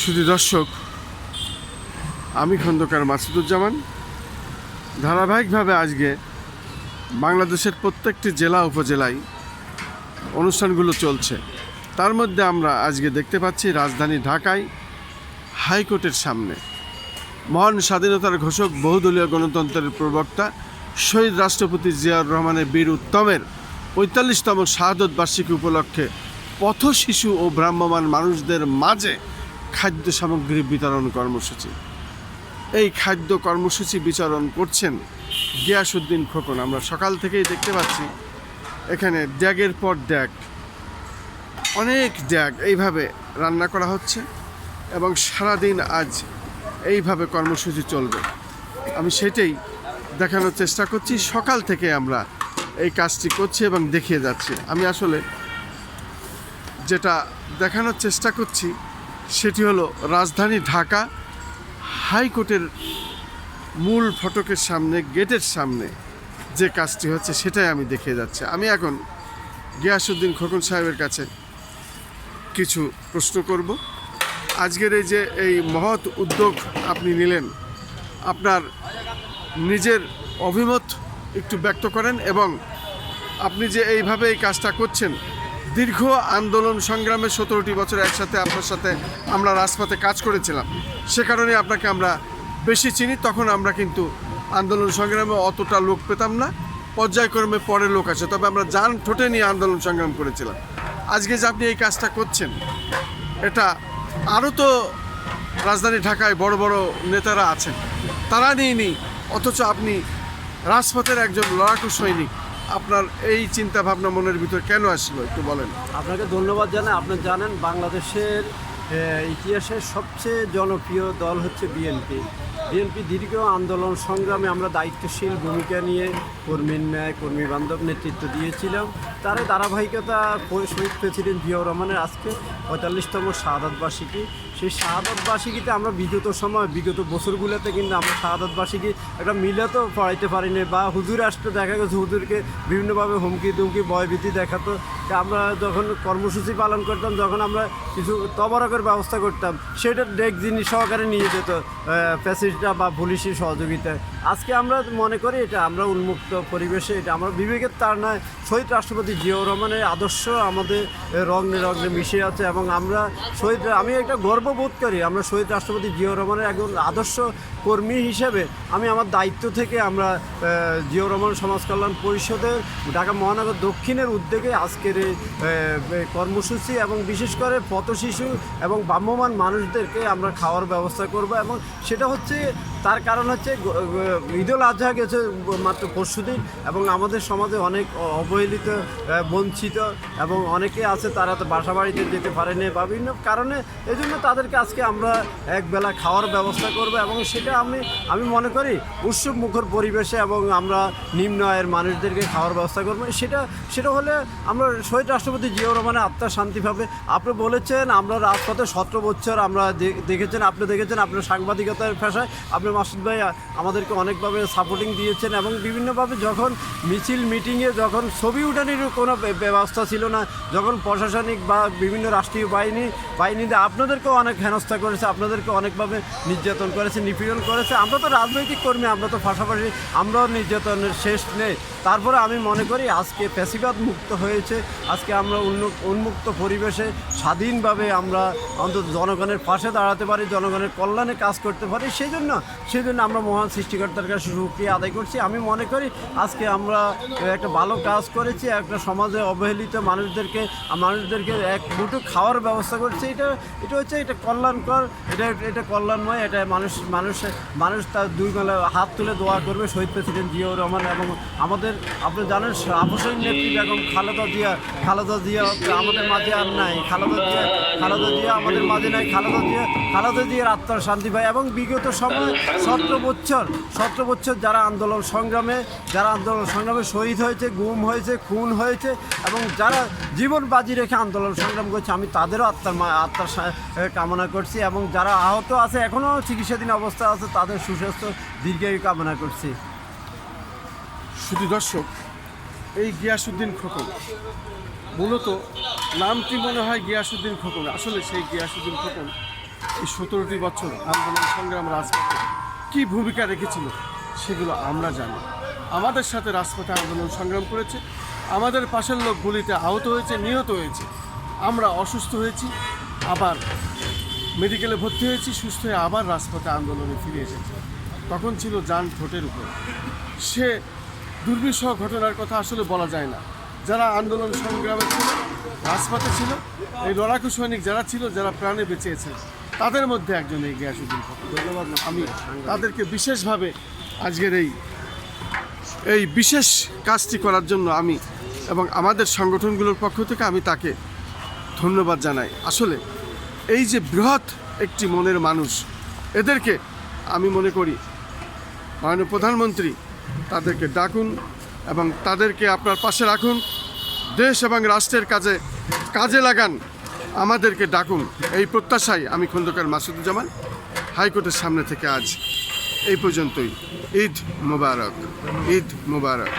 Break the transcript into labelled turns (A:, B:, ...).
A: শুধু দর্শক, আমি খন্দকার মাসুদুজ্জামান। ধারাবাহিকভাবে আজকে বাংলাদেশের প্রত্যেকটি জেলা উপজেলায় অনুষ্ঠানগুলো চলছে। তার মধ্যে আমরা আজকে দেখতে পাচ্ছি রাজধানী ঢাকায় হাইকোর্টের সামনে মহান স্বাধীনতার ঘোষক, বহুদলীয় গণতন্ত্রের প্রবক্তা শহীদ রাষ্ট্রপতি জিয়াউর রহমানের বীর উত্তমের ৪৫তম শাহাদত বার্ষিকী উপলক্ষে পথ শিশু ও ভ্রাম্যমাণ মানুষদের মাঝে খাদ্য সামগ্রী বিতরণ কর্মসূচি। এই খাদ্য কর্মসূচি বিতরণ করছেন গিয়াসউদ্দিন খোকন। আমরা সকাল থেকেই দেখতে পাচ্ছি এখানে ড্যাগের পর ড্যাগ, অনেক ড্যাগ এইভাবে রান্না করা হচ্ছে এবং সারাদিন আজ এইভাবে কর্মসূচি চলবে। আমি সেটাই দেখানোর চেষ্টা করছি। সকাল থেকে আমরা এই কাজটি করছি এবং দেখিয়ে যাচ্ছি। আমি আসলে যেটা দেখানোর চেষ্টা করছি সেটি হলো রাজধানী ঢাকা হাইকোর্টের মূল ফটকের সামনে, গেটের সামনে যে কাজটি হচ্ছে সেটাই আমি দেখিয়ে যাচ্ছি। আমি এখন গিয়াসউদ্দিন খোকন সাহেবের কাছে কিছু প্রশ্ন করব। আজকের এই মহৎ উদ্যোগ আপনি নিলেন, আপনার নিজের অভিমত একটু ব্যক্ত করেন এবং আপনি যে এইভাবে এই কাজটা করছেন, দীর্ঘ আন্দোলন সংগ্রামে 17টি বছর একসাথে আপনার সাথে আমরা রাজপথে কাজ করেছিলাম, সে কারণে আপনাকে আমরা বেশি চিনি। তখন আমরা কিন্তু আন্দোলন সংগ্রামে অতটা লোক পেতাম না, পর্যায়ক্রমে পরে লোক আছে, তবে আমরা জান ঠোঁটে নিয়ে আন্দোলন সংগ্রাম করেছিলাম। আজকে যে আপনি এই কাজটা করছেন, এটা আরও তো রাজধানী ঢাকায় বড় বড় নেতারা আছেন, তারা নিয়ে অথচ আপনি রাজপথের একজন লড়াকু সৈনিক। আপনার এই চিন্তা ভাবনা মনের ভিতর কেন আসলো একটু বলেন।
B: আপনাকে ধন্যবাদ জানাই। আপনি জানেন বাংলাদেশের ইতিহাসের সবচেয়ে জনপ্রিয় দল হচ্ছে বিএনপি। দীর্ঘ আন্দোলন সংগ্রামে আমরা দায়িত্বশীল ভূমিকা নিয়ে কর্মীর ন্যায়, কর্মী বান্ধব নেতৃত্ব দিয়েছিলাম। তার ধারাবাহিকতা শহীদ প্রেসিডেন্ট জিয়াউর রহমানের আজকে ৪৫তম শাহাদত বার্ষিকী। সেই শাহাদত বার্ষিকীতে আমরা বিগত বছরগুলোতে কিন্তু আমরা শাহাদত বার্ষিকী একটা মিলাতো পড়াইতে পারিনি, বা হুজুর আসতো, দেখা গেছে হুজুরকে বিভিন্নভাবে হুমকি দুমকি ভয়ভীতি দেখাতো। আমরা যখন কর্মসূচি পালন করতাম, যখন আমরা কিছু তবরকের ব্যবস্থা করতাম, সেটা ডেক জিনিস সহকারে নিয়ে যেত প্যাসেজটা বা পুলিশের সহযোগিতায়। আজকে আমরা মনে করি এটা আমরা উন্মুক্ত পরিবেশে, এটা আমরা বিবেকের তার নয়, শহীদ রাষ্ট্রপতি জিয়াউর রহমানের আদর্শ আমাদের রগ্নে রগ্নে মিশে আছে এবং আমরা আমি একটা গর্ববোধ করি। আমরা শহীদ রাষ্ট্রপতি জিয়াউর রহমানের একজন আদর্শ কর্মী হিসেবে আমি আমার দায়িত্ব থেকে আমরা জিয়াউর রহমান সমাজ কল্যাণ পরিষদের ঢাকা মহানগর দক্ষিণের উদ্যোগে আজকের এই কর্মসূচি এবং বিশেষ করে পথ শিশু এবং ভ্রাম্যমাণ মানুষদেরকে আমরা খাওয়ার ব্যবস্থা করব। এবং সেটা হচ্ছে তার কারণ হচ্ছে ঈদুল আজহা গেছে মাত্র পরশুদিন এবং আমাদের সমাজে অনেক অবহেলিত, বঞ্চিত এবং অনেকে আছে তারা তো বাসা বাড়িতে যেতে পারেনি বা বিভিন্ন কারণে, এই জন্য তাদেরকে আজকে আমরা একবেলা খাওয়ার ব্যবস্থা করব। এবং সেটা আমি মনে করি উৎসব মুখর পরিবেশে এবং আমরা নিম্ন আয়ের মানুষদেরকে খাওয়ার ব্যবস্থা করবো। সেটা হলে আমরা শহীদ রাষ্ট্রপতি জিয়াউর রহমানের আত্মার শান্তি পাবে। আপনি বলেছেন আমরা রাজপথে 17 বছর আমরা দেখেছেন, আপনার সাংবাদিকতার পেশায় আপনি মাসুদ ভাই আমাদেরকে অনেকভাবে সাপোর্টিং দিয়েছেন এবং বিভিন্নভাবে যখন মিছিল মিটিংয়ে যখন ছবি উঠানির কোনো ব্যবস্থা ছিল না, যখন প্রশাসনিক বা বিভিন্ন রাষ্ট্রীয় বাহিনীতে আপনাদেরকেও অনেক হেনস্থা করেছে, আপনাদেরকে অনেকভাবে নির্যাতন করেছে, নিপীড়ন করেছে। আমরা তো রাজনৈতিক কর্মী, আমরা তো পাশাপাশি আমরাও নির্যাতনের শেষ নেই। তারপরে আমি মনে করি আজকে ফ্যাসিবাদ মুক্ত হয়েছে, আজকে আমরা উন্মুক্ত পরিবেশে স্বাধীনভাবে আমরা অন্তত জনগণের পাশে দাঁড়াতে পারি, জনগণের কল্যাণে কাজ করতে পারি। সেই জন্য আমরা মহান সৃষ্টিকর্তার কাছে সুক্রিয়া আদায় করছি। আমি মনে করি আজকে আমরা একটা ভালো কাজ করেছি, একটা সমাজে অবহেলিত মানুষদেরকে এক মুঠো খাওয়ার ব্যবস্থা করছি। এটা কল্যাণকর, এটা কল্যাণময়। এটা মানুষ তার দুই বেলা হাত তুলে দোয়া করবে শহীদ প্রেসিডেন্ট জিয়াউর রহমান এবং আপনি জানেন আপসহীন নেত্রী বেগম খালেদা জিয়া আমাদের মাঝে আর নাই। খালেদা জিয়া আমাদের মাঝে নাই। খালেদা জিয়ার আত্মার শান্তি পায়। এবং বিগত সময় 17 বছর যারা আন্দোলন সংগ্রামে শহীদ হয়েছে, গুম হয়েছে, খুন হয়েছে এবং যারা জীবন বাজি রেখে আন্দোলন সংগ্রাম করছে, আমি তাদেরও আত্মার কামনা করছি এবং যারা আহত আছে, এখনও চিকিৎসাধীন অবস্থা আছে, তাদের সুস্বাস্থ্য দীর্ঘায়ু কামনা করছি।
A: শুধু দর্শক, এই গিয়াসউদ্দিন খোকন মূলত নামটি মনে হয় গিয়াসউদ্দিন খোকন, আসলে সেই গিয়াসউদ্দিন খোকন এই 17টি বছর আন্দোলন সংগ্রাম রাজপথে কী ভূমিকা রেখেছিল সেগুলো আমরা জানি। আমাদের সাথে রাজপথে আন্দোলন সংগ্রাম করেছে, আমাদের পাশের লোক গুলিতে আহত হয়েছে, নিহত হয়েছে, আমরা অসুস্থ হয়েছি, আবার মেডিকেলে ভর্তি হয়েছি, সুস্থ হয়ে আবার রাজপথে আন্দোলনে ফিরে এসেছি। তখন ছিল যান ঠোঁটের উপর। সে দুর্বিষহ ঘটনার কথা আসলে বলা যায় না। যারা আন্দোলন সংগ্রামে ছিল, রাজপথে ছিল, এই লড়াকু সৈনিক যারা ছিল, যারা প্রাণে বেঁচেছে, তাদের মধ্যে একজন এই গিয়াসউদ্দিন ফখর। ধন্যবাদ। আমি তাদেরকে বিশেষভাবে আজকের এই বিশেষ কাজটি করার জন্য আমি এবং আমাদের সংগঠনগুলোর পক্ষ থেকে আমি তাকে ধন্যবাদ জানাই। আসলে এই যে বৃহৎ একটি মনের মানুষ, এদেরকে আমি মনে করি মাননীয় প্রধানমন্ত্রী তাদেরকে ডাকুন এবং তাদেরকে আপনার পাশে রাখুন, দেশ এবং রাষ্ট্রের কাজে লাগান, আমাদেরকে ডাকুন। এই প্রত্যাশায় আমি খন্দকার মাসুদুজ্জামান হাইকোর্টের সামনে থেকে আজ এই পর্যন্তই। ঈদ মোবারক, ঈদ মোবারক।